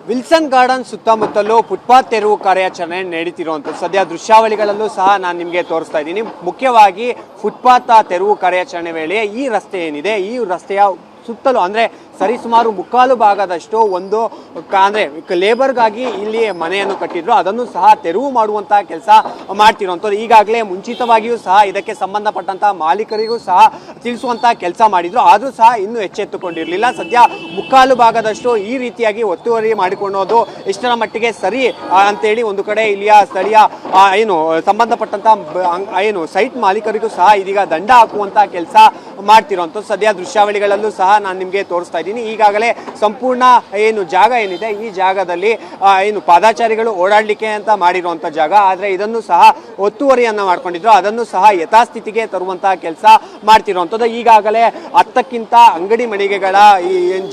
Wilson garden ಸುತ್ತಮುತ್ತಲೂ footpath ತೆರವು ಕಾರ್ಯಾಚರಣೆ ನಡೀತಿರುವಂಥದ್ದು ಸದ್ಯ ದೃಶ್ಯಾವಳಿಗಳಲ್ಲೂ ಸಹ ನಾನು ನಿಮಗೆ ತೋರಿಸ್ತಾ ಇದ್ದೀನಿ. ಮುಖ್ಯವಾಗಿ ಫುಟ್ಪಾತ್ ತೆರವು ಕಾರ್ಯಾಚರಣೆ ವೇಳೆ ಈ ರಸ್ತೆ ಏನಿದೆ, ಈ ರಸ್ತೆಯ ಸುತ್ತಲೂ ಅಂದರೆ ಸರಿಸುಮಾರು ಮುಕ್ಕಾಲು ಭಾಗದಷ್ಟು ಒಂದು ಅಂದರೆ ಲೇಬರ್ಗಾಗಿ ಇಲ್ಲಿ ಮನೆಯನ್ನು ಕಟ್ಟಿದ್ರು, ಅದನ್ನು ಸಹ ತೆರವು ಮಾಡುವಂಥ ಕೆಲಸ ಮಾಡ್ತಿರುವಂಥದ್ದು. ಈಗಾಗಲೇ ಮುಂಚಿತವಾಗಿಯೂ ಸಹ ಇದಕ್ಕೆ ಸಂಬಂಧಪಟ್ಟಂಥ ಮಾಲೀಕರಿಗೂ ಸಹ ತಿಳಿಸುವಂಥ ಕೆಲಸ ಮಾಡಿದ್ರು, ಆದರೂ ಸಹ ಇನ್ನೂ ಎಚ್ಚೆತ್ತುಕೊಂಡಿರಲಿಲ್ಲ. ಸದ್ಯ ಮುಕ್ಕಾಲು ಭಾಗದಷ್ಟು ಈ ರೀತಿಯಾಗಿ ಒತ್ತುವರಿ ಮಾಡಿಕೊಳ್ಳೋದು ಎಷ್ಟರ ಮಟ್ಟಿಗೆ ಸರಿ ಅಂತೇಳಿ ಒಂದು ಕಡೆ ಇಲ್ಲಿಯ ಸ್ಥಳೀಯ ಸಂಬಂಧಪಟ್ಟಂಥ ಸೈಟ್ ಮಾಲೀಕರಿಗೂ ಸಹ ಇದೀಗ ದಂಡ ಹಾಕುವಂಥ ಕೆಲಸ ಮಾಡ್ತಿರುವಂಥದ್ದು. ಸದ್ಯ ದೃಶ್ಯಾವಳಿಗಳಲ್ಲೂ ಸಹ ನಾನು ನಿಮಗೆ ತೋರಿಸ್ತಾ ಇದ್ದೀನಿ. ಈಗಾಗಲೇ ಸಂಪೂರ್ಣ ಜಾಗ ಏನಿದೆ, ಈ ಜಾಗದಲ್ಲಿ ಪಾದಾಚಾರಿಗಳು ಓಡಾಡಲಿಕ್ಕೆ ಅಂತ ಮಾಡಿರುವಂಥ ಜಾಗ, ಆದರೆ ಇದನ್ನು ಸಹ ಒತ್ತುವರಿಯನ್ನ ಮಾಡ್ಕೊಂಡಿದ್ರು, ಅದನ್ನು ಸಹ ಯಥಾಸ್ಥಿತಿಗೆ ತರುವಂತಹ ಕೆಲಸ ಮಾಡ್ತಿರುವಂಥದ್ದು. ಈಗಾಗಲೇ 10ಕ್ಕಿಂತ ಅಂಗಡಿ ಮಳಿಗೆಗಳ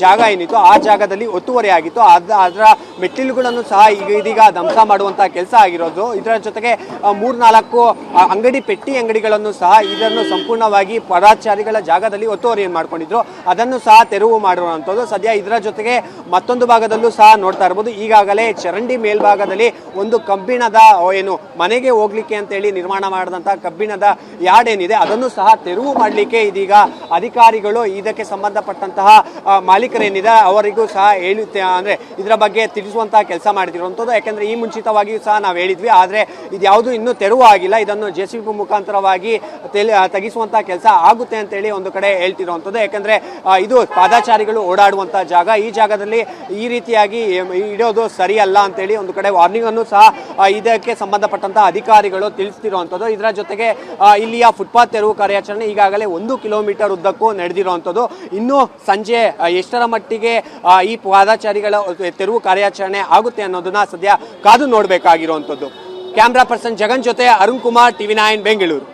ಜಾಗ ಏನಿತ್ತು ಆ ಜಾಗದಲ್ಲಿ ಒತ್ತುವರಿ ಆಗಿತ್ತು, ಅದರ ಮೆಟ್ಟಿಲುಗಳನ್ನು ಸಹ ಇದೀಗ ಧ್ವಂಸ ಮಾಡುವಂತಹ ಕೆಲಸ ಆಗಿರೋದು. ಇದರ ಜೊತೆಗೆ 3-4 ಪೆಟ್ಟಿ ಅಂಗಡಿಗಳನ್ನು ಸಹ ಇದನ್ನು ಸಂಪೂರ್ಣವಾಗಿ ಪಾದಾಚಾರಿಗಳ ಜಾಗದಲ್ಲಿ ಒತ್ತುವರಿಯನ್ನು ಮಾಡ್ಕೊಂಡಿದ್ರು, ಅದನ್ನು ಸಹ ತೆರವು ಮಾಡಿರುವಂಥದ್ದು. ಸದ್ಯ ಇದರ ಜೊತೆಗೆ ಮತ್ತೊಂದು ಭಾಗದಲ್ಲೂ ಸಹ ನೋಡ್ತಾ ಇರ್ಬೋದು, ಈಗಾಗಲೇ ಚರಂಡಿ ಮೇಲ್ಭಾಗದಲ್ಲಿ ಒಂದು ಕಬ್ಬಿಣದ ಮನೆಗೆ ಹೋಗ್ಲಿಕ್ಕೆ ಅಂತೇಳಿ ನಿರ್ಮಾಣ ಮಾಡಿದಂತಹ ಕಬ್ಬಿಣದ ಯಾರ್ಡ್ ಏನಿದೆ ಅದನ್ನು ಸಹ ತೆರವು ಮಾಡಲಿಕ್ಕೆ ಇದೀಗ ಅಧಿಕಾರಿಗಳು ಇದಕ್ಕೆ ಸಂಬಂಧಪಟ್ಟಂತಹ ಮಾಲೀಕರೇನಿದೆ ಅವರಿಗೂ ಸಹ ಅಂದ್ರೆ ಇದರ ಬಗ್ಗೆ ತಿಳಿಸುವಂತಹ ಕೆಲಸ ಮಾಡ್ತಿರುವಂಥದ್ದು. ಯಾಕಂದ್ರೆ ಈ ಮುಂಚಿತವಾಗಿಯೂ ಸಹ ನಾವು ಹೇಳಿದ್ವಿ, ಆದರೆ ಇದ್ಯಾವುದು ಇನ್ನೂ ತೆರವು ಆಗಿಲ್ಲ, ಇದನ್ನು JCB ಮುಖಾಂತರವಾಗಿ ತೆಗೆಸುವಂತಹ ಕೆಲಸ ಆಗುತ್ತೆ ಅಂತೇಳಿ ಒಂದು ಕಡೆ ಹೇಳ್ತಿರುವಂಥದ್ದು. ಯಾಕಂದ್ರೆ ಇದು ಪಾದಾಚಾರಿಗಳು ಓಡಾಡುವಂತಹ ಜಾಗ, ಈ ಜಾಗದಲ್ಲಿ ಈ ರೀತಿಯಾಗಿ ಇಡೋದು ಸರಿಯಲ್ಲ ಅಂತೇಳಿ ಒಂದು ಕಡೆ ವಾರ್ನಿಂಗ್ ಅನ್ನು ಸಹ ಇದಕ್ಕೆ ಸಂಬಂಧಪಟ್ಟಂತಹ ಅಧಿಕಾರಿಗಳು ತಿಳಿಸ್ತಿರುವಂಥದ್ದು. ಇದರ ಜೊತೆಗೆ ಇಲ್ಲಿಯ ಫುಟ್ಪಾತ್ ತೆರವು ಕಾರ್ಯಾಚರಣೆ ಈಗಾಗಲೇ 1 ಕಿಲೋಮೀಟರ್ ಉದ್ದಕ್ಕೂ ನಡೆದಿರುವಂಥದ್ದು. ಇನ್ನು ಸಂಜೆ ಎಷ್ಟರ ಮಟ್ಟಿಗೆ ಈ ಪಾದಾಚಾರಿಗಳ ತೆರವು ಕಾರ್ಯಾಚರಣೆ ಆಗುತ್ತೆ ಅನ್ನೋದನ್ನ ಸದ್ಯ ಕಾದು ನೋಡಬೇಕಾಗಿರುವಂಥದ್ದು. ಕ್ಯಾಮ್ರಾ ಪರ್ಸನ್ ಜಗನ್ ಜೊತೆ ಅರುಣ್ ಕುಮಾರ್, TV9 ಬೆಂಗಳೂರು.